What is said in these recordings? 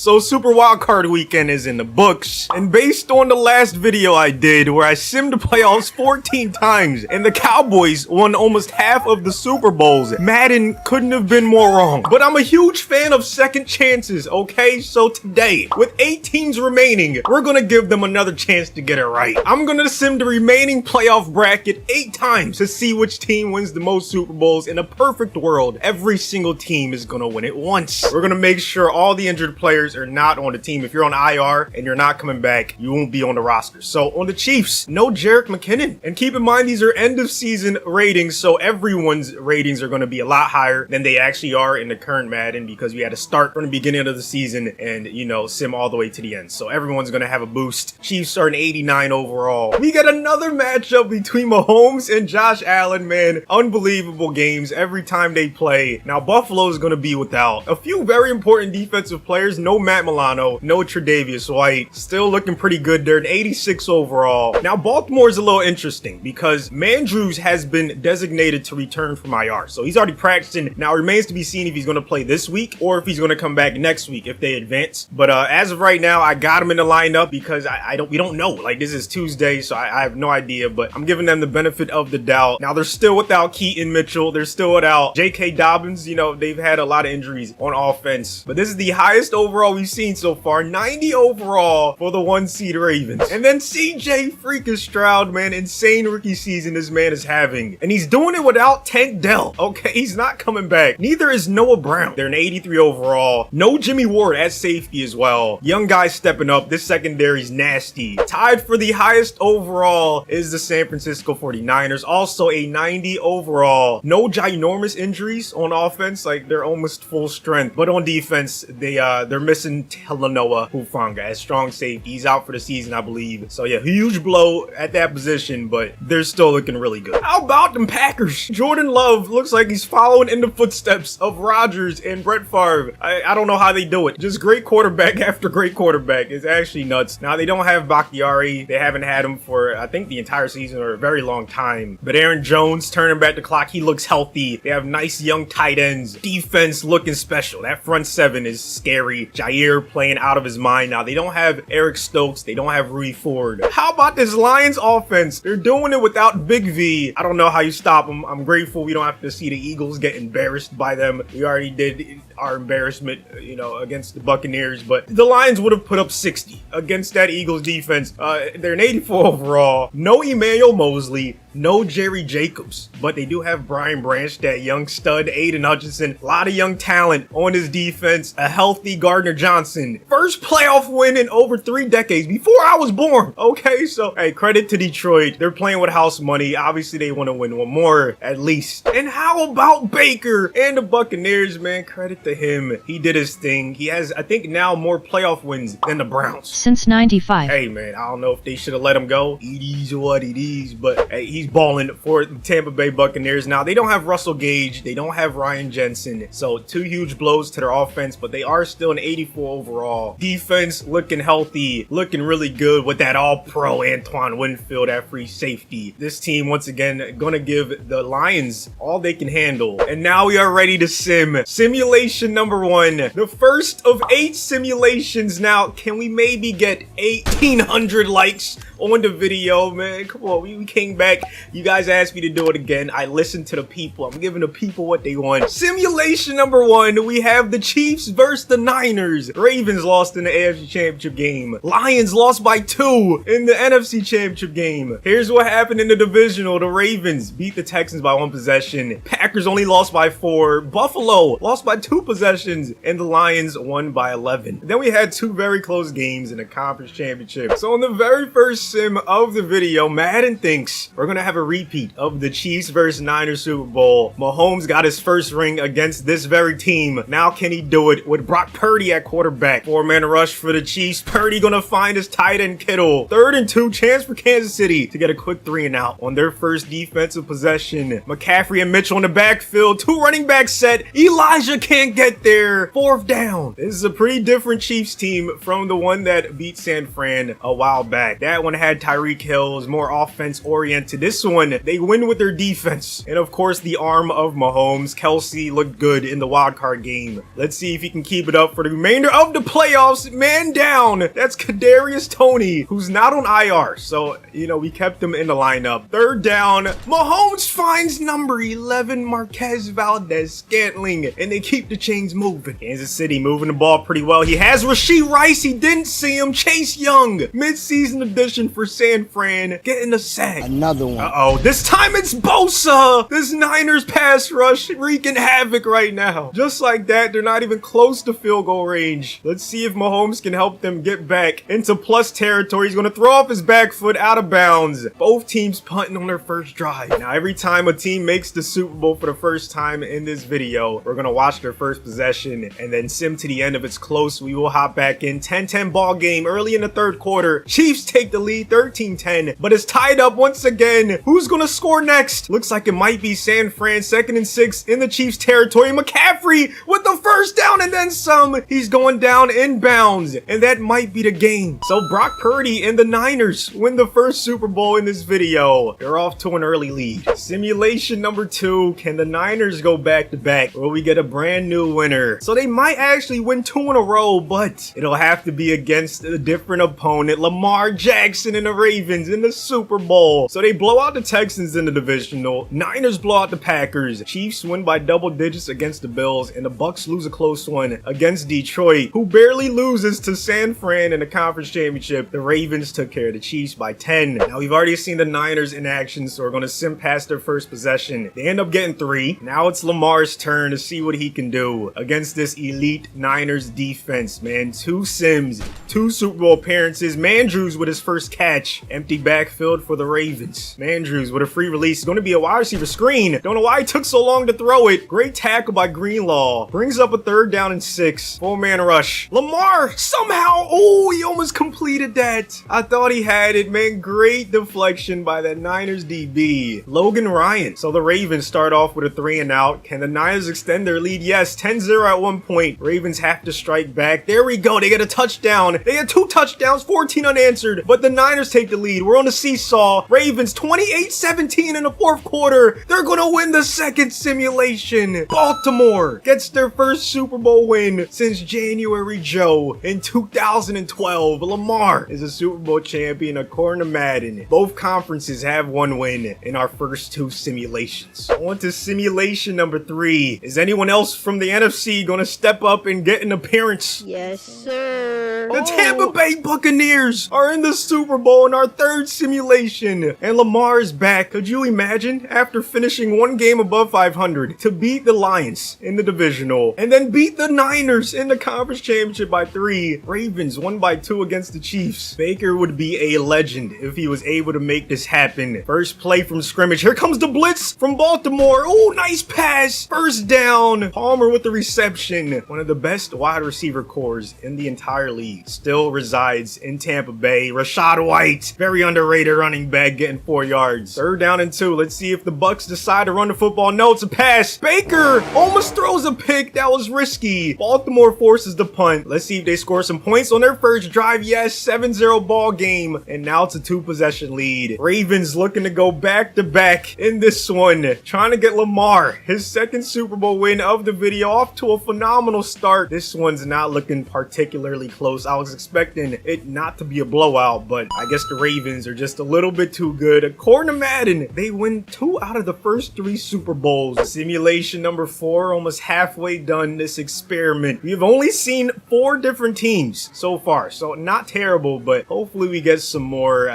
So Super Wildcard Weekend is in the books, and based on the last video I did where I simmed the playoffs 14 times and the Cowboys won almost half of the Super Bowls, Madden couldn't have been more wrong. But I'm a huge fan of second chances, okay? So today, with 8 teams remaining, we're gonna give them another chance to get it right. I'm gonna sim the remaining playoff bracket 8 times to see which team wins the most Super Bowls. In a perfect world, every single team is gonna win it once. We're gonna make sure all the injured players are not on the team. If you're on IR and you're not coming back, you won't be on the roster. So on the Chiefs, no Jerick McKinnon. And keep in mind, these are end of season ratings, so everyone's ratings are going to be a lot higher than they actually are in the current Madden, because we had to start from the beginning of the season and, you know, sim all the way to the end. So everyone's going to have a boost. Chiefs are an 89 overall. We get another matchup between Mahomes and Josh Allen, man. Unbelievable games every time they play. Now, Buffalo is going to be without a few very important defensive players. No Matt Milano, no Tre'Davious White. Still looking pretty good. They're an 86 overall. Now, Baltimore is a little interesting because Mandrews has been designated to return from IR. So he's already practicing. Now, it remains to be seen if he's going to play this week or if he's going to come back next week if they advance. But as of right now, I got him in the lineup because we don't know. Like, this is Tuesday, so I have no idea, but I'm giving them the benefit of the doubt. Now, they're still without Keaton Mitchell. They're still without J.K. Dobbins. You know, they've had a lot of injuries on offense, but this is the highest overall we've seen so far. 90 overall for the 1 seed Ravens. And then CJ freaking Stroud, man, insane rookie season this man is having. And he's doing it without Tank Dell. Okay, he's not coming back. Neither is Noah Brown. They're an 83 overall. No Jimmy Ward at safety as well. Young guys stepping up. This secondary's nasty. Tied for the highest overall is the San Francisco 49ers. Also a 90 overall. No ginormous injuries on offense. Like, they're almost full strength. But on defense, they're missing Talanoa Hufanga as strong safety. He's out for the season, I believe. So yeah, huge blow at that position, but they're still looking really good. How about them Packers? Jordan Love looks like he's following in the footsteps of Rodgers and Brett Favre. I don't know how they do it. Just great quarterback after great quarterback. It's actually nuts. Now, they don't have Bakhtiari. They haven't had him for, I think, the entire season or a very long time. But Aaron Jones turning back the clock. He looks healthy. They have nice young tight ends. Defense looking special. That front seven is scary. Jair playing out of his mind. Now, they don't have Eric Stokes. They don't have Rui Ford. How about this Lions offense? They're doing it without Big V. I don't know how you stop them. I'm grateful we don't have to see the Eagles get embarrassed by them. We already did our embarrassment, you know, against the Buccaneers, but the Lions would have put up 60 against that Eagles defense. They're an 84 overall. No Emmanuel Mosley. No Jerry Jacobs, but they do have Brian Branch, that young stud, Aiden Hutchinson, a lot of young talent on his defense, a healthy Gardner Johnson. First playoff win in over 3 decades, before I was born. Okay, so hey, credit to Detroit. They're playing with house money. Obviously, they want to win one more at least. And how about Baker and the Buccaneers, man? Credit to him. He did his thing. He has, I think, now more playoff wins than the Browns. Since 95. Hey, man, I don't know if they should have let him go. It is what it is, but hey, he's balling for the Tampa Bay Buccaneers. Now, they don't have Russell Gage. They don't have Ryan Jensen. So 2 huge blows to their offense, but they are still an 84 overall. Defense looking healthy, looking really good with that all-pro Antoine Winfield at free safety. This team, once again, gonna give the Lions all they can handle. And now we are ready to sim. Simulation number 1. The first of 8 simulations. Now, can we maybe get 1,800 likes on the video, man? Come on, we came back. You guys asked me to do it again. I listened to the people. I'm giving the people what they want. Simulation number 1. We have the Chiefs versus the Niners. Ravens lost in the AFC Championship game. Lions lost by 2 in the NFC Championship game. Here's what happened in the divisional. The Ravens beat the Texans by 1 possession. Packers only lost by 4. Buffalo lost by 2 possessions. And the Lions won by 11. Then we had 2 very close games in the conference championship. So in the very first sim of the video, Madden thinks we're going to have a repeat of the Chiefs versus Niners Super Bowl. Mahomes got his first ring against this very team. Now can he do it with Brock Purdy at quarterback? 4-man rush for the Chiefs. Purdy gonna find his tight end Kittle. 3rd and 2, chance for Kansas City to get a quick 3 and out on their first defensive possession. McCaffrey and Mitchell in the backfield. 2 running backs set. Elijah can't get there. 4th down. This is a pretty different Chiefs team from the one that beat San Fran a while back. That one had Tyreek Hill, was more offense oriented. This one, they win with their defense. And of course, the arm of Mahomes. Kelsey looked good in the wild card game. Let's see if he can keep it up for the remaining remainder of the playoffs. Man down. That's Kadarius Toney, who's not on IR. So, you know, we kept him in the lineup. Third down. Mahomes finds number 11, Marquez Valdez-Scantling, and they keep the chains moving. Kansas City moving the ball pretty well. He has Rashee Rice. He didn't see him. Chase Young, mid-season addition for San Fran, getting a sack. Another one. Uh-oh. This time it's Bosa. This Niners pass rush wreaking havoc right now. Just like that, they're not even close to field goal range. Let's see if Mahomes can help them get back into plus territory. He's going to throw off his back foot out of bounds. Both teams punting on their first drive. Now, every time a team makes the Super Bowl for the first time in this video, we're going to watch their first possession and then sim to the end. If it's close, we will hop back in. 10-10 ball game early in the third quarter. Chiefs take the lead 13-10, but it's tied up once again. Who's going to score next? Looks like it might be San Fran. 2nd and 6 in the Chiefs territory. McCaffrey with the first down and then some. He's going down inbounds, and that might be the game. So Brock Purdy and the Niners win the first Super Bowl in this video. They're off to an early lead. Simulation number 2. Can the Niners go back to back? Will we get a brand new winner? So they might actually win 2 in a row, but it'll have to be against a different opponent. Lamar Jackson and the Ravens in the Super Bowl. So they blow out the Texans in the divisional. Niners blow out the Packers. Chiefs win by double digits against the Bills, and the Bucks lose a close one against Detroit, who barely loses to San Fran in the conference championship. The Ravens took care of the Chiefs by 10. Now we've already seen the Niners in action, so we're going to sim past their first possession. They end up getting 3. Now it's Lamar's turn to see what he can do against this elite Niners defense, man. 2 sims, 2 Super Bowl appearances. Mandrews with his first catch. Empty backfield for the Ravens. Mandrews with a free release. It's going to be a wide receiver screen. Don't know why it took so long to throw it. Great tackle by Greenlaw. Brings up a 3rd down and 6. 4-man rush. Lamar somehow. Oh, he almost completed that. I thought he had it, man. Great deflection by that Niners DB. Logan Ryan. So the Ravens start off with a 3 and out. Can the Niners extend their lead? Yes. 10-0 at one point. Ravens have to strike back. There we go. They get a touchdown. They had 2 touchdowns, 14 unanswered, but the Niners take the lead. We're on the seesaw. Ravens 28-17 in the 4th quarter. They're going to win the second simulation. Baltimore gets their first Super Bowl win since January Joe in 2012. Lamar is a Super Bowl champion according to Madden. Both conferences have 1 win in our first 2 simulations. On to simulation number 3. Is anyone else from the NFC going to step up and get an appearance? Yes, sir. The Tampa Bay Buccaneers are in the Super Bowl in our 3rd simulation, and Lamar is back. Could you imagine, after finishing 1 game above 500, to beat the Lions in the divisional, and then beat the Niners in the conference championship by 3? Ravens won by 2 against the Chiefs. Baker would be a legend if he was able to make this happen. First play from scrimmage. Here comes the blitz from Baltimore. Oh, nice pass. First down. Palmer with the reception. One of the best wide receiver cores in the entire league still resides in Tampa Bay. Rachaad White, very underrated running back, getting 4 yards. 3rd down and 2. Let's see if the Bucks decide to run the football. No, it's a pass. Baker almost throws a pick. That was risky. Baltimore forces the punt. Let's see if they score some points on their first drive. Yes, 7-0 ball game. And now it's a 2-possession lead. Ravens looking to go back to back in this one. Trying to get Lamar his 2nd Super Bowl win of the video off to a phenomenal start. This one's not looking particularly close. I was expecting it not to be a blowout, but I guess the Ravens are just a little bit too good. According to Madden, they win 2 out of the first 3 Super Bowls. Simulation number 4, almost halfway done this experiment. We've only seen 4 different teams so far, so not terrible, but hopefully we get some more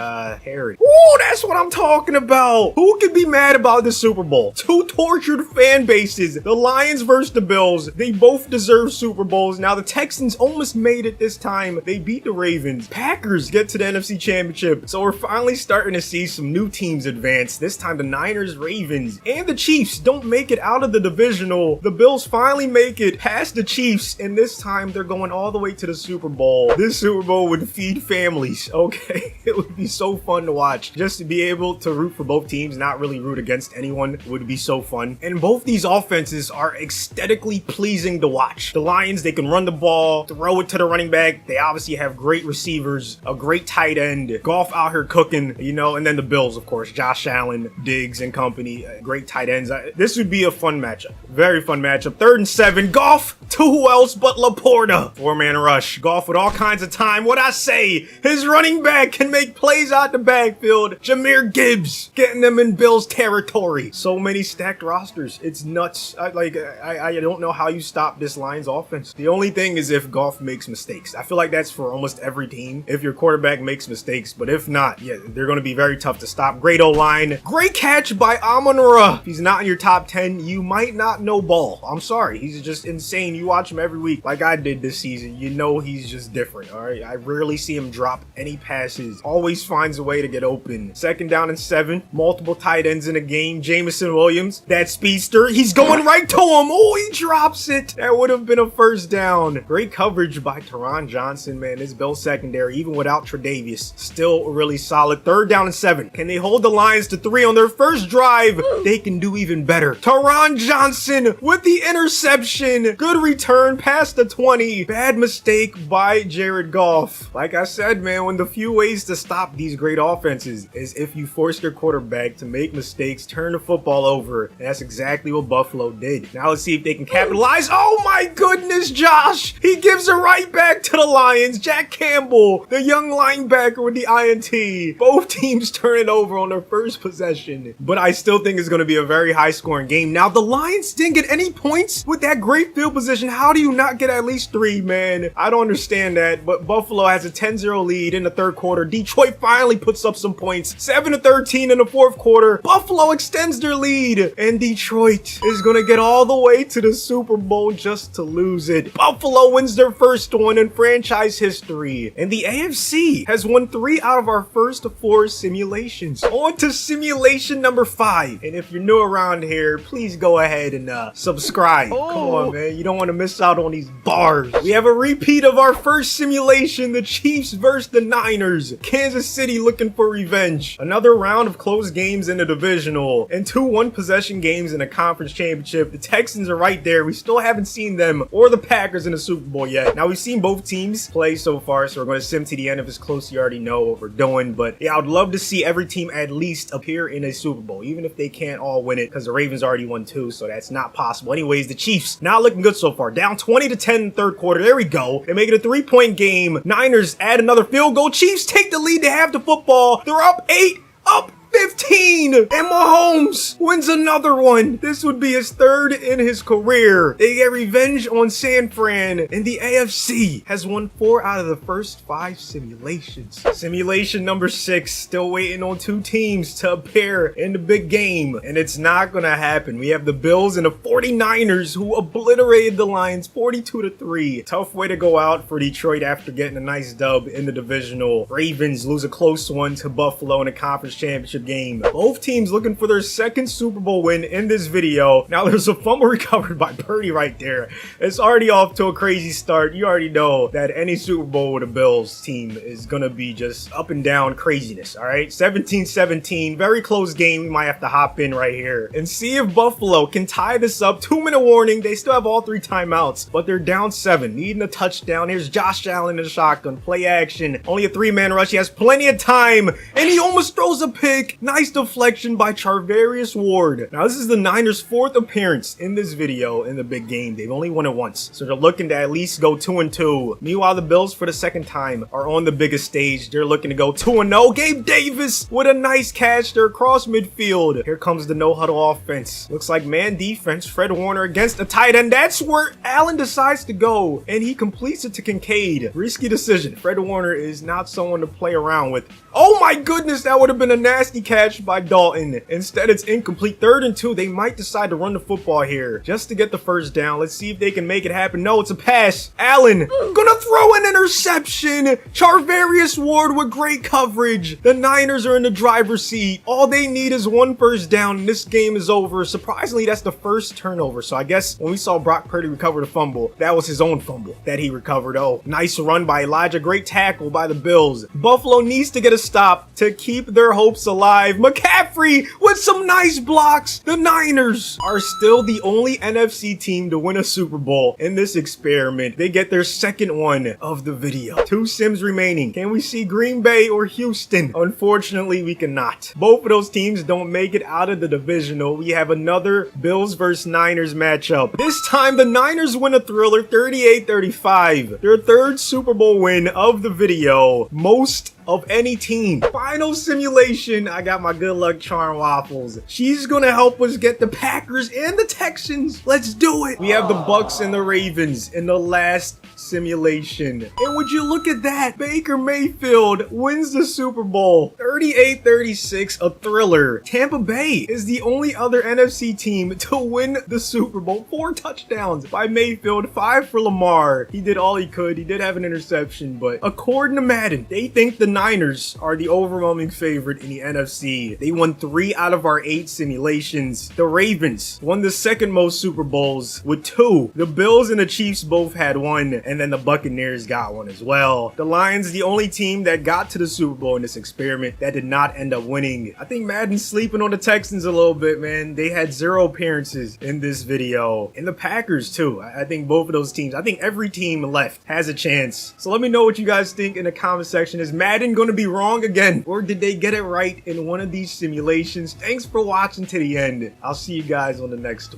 hairy. Ooh, that's what I'm talking about. Who could be mad about the Super Bowl? 2 tortured fan bases. The Lions versus the Bills. They both deserve Super Bowls. Now the Texans almost made it this time. They beat the Ravens. Packers get to the NFC Championship. So we're finally starting to see some new teams advance. This time the Niners, Ravens, and the Chiefs don't make it out of the divisional. The Bills finally make it past the Chiefs, and this time they're going all the way to the Super Bowl. This Super Bowl would feed families, okay? It would be so fun to watch. Just to be able to root for both teams, not really root against anyone, would be so fun. And both these offenses are aesthetically pleasing to watch. The Lions, they can run the ball, throw it to the running back. They obviously have great receivers, a great tight end, Goff out here cooking, you know, and then the Bills, of course, Josh Allen, Diggs and company, great tight ends. This would be a fun matchup. Very fun matchup. 3rd and 7. Goff to who else but Laporta. 4-man rush. Goff with all kinds of time. What I say? His running back can make plays out the backfield. Jahmyr Gibbs getting them in Bills territory. So many stacked rosters. It's nuts. I don't know how you stop this Lions offense. The only thing is if Goff makes mistakes. I feel like that's for almost every team. If your quarterback makes mistakes, but if not, yeah, they're going to be very tough to stop. Great O-line. Great catch by Amon-Ra. If he's not in your top 10, you might not know ball. I'm sorry. He's just insane. You watch him every week like I did this season. You know he's just different, all right? I rarely see him drop any passes. Always finds a way to get open. 2nd down and 7. Multiple tight ends in a game. Jamison Williams, that speedster. He's going right to him. Oh, he drops it. That would have been a 1st down. Great coverage by Taron Johnson, man. This Bills secondary, even without Tre'Davious, still really solid. 3rd down and 7. Can they hold the Lions to 3 on their first drive? They can do even better. Taron Johnson with the interception. Good return past the 20. Bad mistake by Jared Goff. Like I said, man, one of the few ways to stop these great offenses is if you force your quarterback to make mistakes, turn the football over. And that's exactly what Buffalo did. Now let's see if they can capitalize. Oh my goodness, Josh. He gives it right back to the Lions. Jack Campbell, the young linebacker with the INT. Both teams turn it over on their first possession. But I still think it's going to be a very high scoring game. Now the Lions didn't get any points with that great field position. How do you not get at least 3, man? I don't understand that. But Buffalo has a 10-0 lead in the 3rd quarter. Detroit finally puts up some points. 7-13 in the 4th quarter. Buffalo extends their lead. And Detroit is going to get all the way to the Super Bowl just to lose it. Buffalo wins their first one in franchise history. And the AFC has won 3 out of our first 4 simulations. On to simulation number 5. And if you're new around here, please go ahead and subscribe. Come on, man. You don't want to miss out on these bars. We have a repeat of our first simulation, the Chiefs versus the Niners. Kansas City looking for revenge. Another round of close games in the divisional and 2 one-possession games in the conference championship. The Texans are right there. We still haven't seen them or the Packers in the Super Bowl yet. Now, we've seen both teams play so far, so we're going to sim to the end. If it's close, you already know what we're doing. But yeah, I'd love to see every team at least appear in a Super Bowl, even if they can't all win it, because the Ravens already won 2, so that's not possible. Anyways, the Chiefs not looking good so far. Down 20-10 in the 3rd quarter. There we go. They make it a 3-point game. Niners add another field goal. Chiefs take the lead. They have the football. They're up 8, up 15, and Mahomes wins another one. This would be his 3rd in his career. They get revenge on San Fran, and the AFC has won 4 out of the first 5 simulations. Simulation number 6, still waiting on 2 teams to appear in the big game, and it's not gonna happen. We have the Bills and the 49ers who obliterated the Lions 42-3. Tough way to go out for Detroit after getting a nice dub in the divisional. Ravens lose a close one to Buffalo in the conference championship game. Both teams looking for their 2nd Super Bowl win in this video. Now there's a fumble recovered by Purdy right there. It's already off to a crazy start. You already know that any Super Bowl with a Bills team is gonna be just up and down craziness, all right? 17-17, very close game. We might have to hop in right here and see if Buffalo can tie this up. 2-minute warning. They still have all 3 timeouts, but they're down 7, needing a touchdown. Here's Josh Allen in the shotgun, play action. Only a 3-man rush. He has plenty of time, and he almost throws a pick. Nice deflection by Charvarius Ward. Now, this is the Niners' 4th appearance in this video in the big game. They've only won it once, so they're looking to at least go 2-2. Meanwhile, the Bills, for the 2nd time, are on the biggest stage. They're looking to go 2-0. Gabe Davis with a nice catch. They're across midfield. Here comes the no-huddle offense. Looks like man defense. Fred Warner against the tight end. That's where Allen decides to go, and he completes it to Kincaid. Risky decision. Fred Warner is not someone to play around with. Oh my goodness, that would have been a nasty catch by Dalton. Instead, it's incomplete. 3rd and 2. They might decide to run the football here just to get the 1st down. Let's see if they can make it happen. No, it's a pass. Allen gonna throw an interception. Charvarius Ward with great coverage. The Niners are in the driver's seat. All they need is 1 first down, and this game is over. Surprisingly, that's the 1st turnover. So I guess when we saw Brock Purdy recover the fumble, that was his own fumble that he recovered. Oh, nice run by Elijah. Great tackle by the Bills. Buffalo needs to get a stop to keep their hopes alive. alive. McCaffrey with some nice blocks. The Niners are still the only NFC team to win a Super Bowl in this experiment. They get their second one of the video. 2 sims remaining. Can we see Green Bay or Houston? Unfortunately, we cannot. Both of those teams don't make it out of the divisional. We have another Bills versus Niners matchup. This time, the Niners win a thriller 38-35. Their 3rd Super Bowl win of the video. Most of any team. Final simulation. I got my good luck charm waffles. She's gonna help us get the Packers and the Texans. Let's do it. We have the Bucks and the Ravens in the last simulation. And would you look at that? Baker Mayfield wins the Super Bowl 38-36, a thriller. Tampa Bay is the only other NFC team to win the Super Bowl. 4 touchdowns by Mayfield, 5 for Lamar. He did all he could. He did have an interception, but according to Madden, they think the Niners are the overwhelming favorite in the NFC. They won 3 out of our 8 simulations. The Ravens won the 2nd most Super Bowls with 2. The Bills and the Chiefs both had 1, and then the Buccaneers got 1 as well. The Lions, the only team that got to the Super Bowl in this experiment that did not end up winning. I think Madden's sleeping on the Texans a little bit, man. They had 0 appearances in this video. And the Packers too. I think both of those teams, I think every team left has a chance. So let me know what you guys think in the comment section. Is Madden going to be wrong again, or did they get it right in one of these simulations? Thanks for watching to the end. I'll see you guys on the next one.